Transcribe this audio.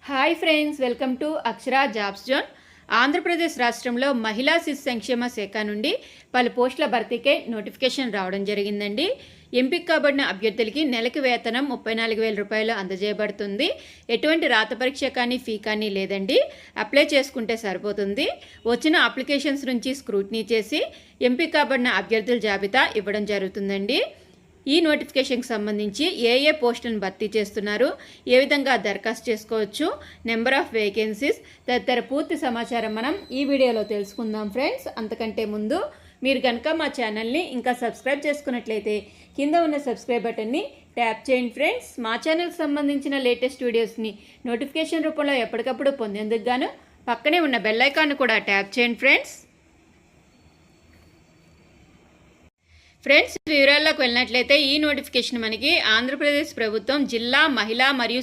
Hi friends, welcome to Akshara jobs zone. Andhra Pradesh రాష్ట్రంలో మహిళా శిశు సంక్షేమ శాఖ నుండి పలు పోస్టుల భర్తీకై నోటిఫికేషన్ రావడం జరిగిందండి. ఎంపిక కాబడిన అభ్యర్థులకి నెలకు వేతనం 34,000 రూపాయలు అందజేయబడుతుంది. ఎటువంటి రాత పరీక్ష కానీ ఫీ కానీ లేదండి. అప్లై చేసుకుంటే సరిపోతుంది. వచ్చిన అప్లికేషన్స్ నుంచి స్క్రూటినీ చేసి ఎంపిక కాబడిన అభ్యర్థుల జాబితా ఇవ్వడం జరుగుతుందండి. ఈ నోటిఫికేషన్కి సంబంధించి ఏ ఏ పోస్టులను భర్తీ చేస్తున్నారు, ఏ విధంగా దరఖాస్తు చేసుకోవచ్చు, నెంబర్ ఆఫ్ వేకెన్సీస్ తదితర పూర్తి సమాచారం మనం ఈ వీడియోలో తెలుసుకుందాం ఫ్రెండ్స్. అంతకంటే ముందు మీరు కనుక మా ఛానల్ని ఇంకా సబ్స్క్రైబ్ చేసుకున్నట్లయితే కింద ఉన్న సబ్స్క్రైబ్ బటన్ని ట్యాప్ చేయండి ఫ్రెండ్స్. మా ఛానల్కి సంబంధించిన లేటెస్ట్ వీడియోస్ని నోటిఫికేషన్ రూపంలో ఎప్పటికప్పుడు పొందేందుకు గాను పక్కనే ఉన్న బెల్ ఐకాన్ కూడా ట్యాప్ చేయండి ఫ్రెండ్స్. వివరాల్లోకి వెళ్ళినట్లయితే ఈ నోటిఫికేషన్ మనకి ఆంధ్రప్రదేశ్ ప్రభుత్వం జిల్లా మహిళా మరియు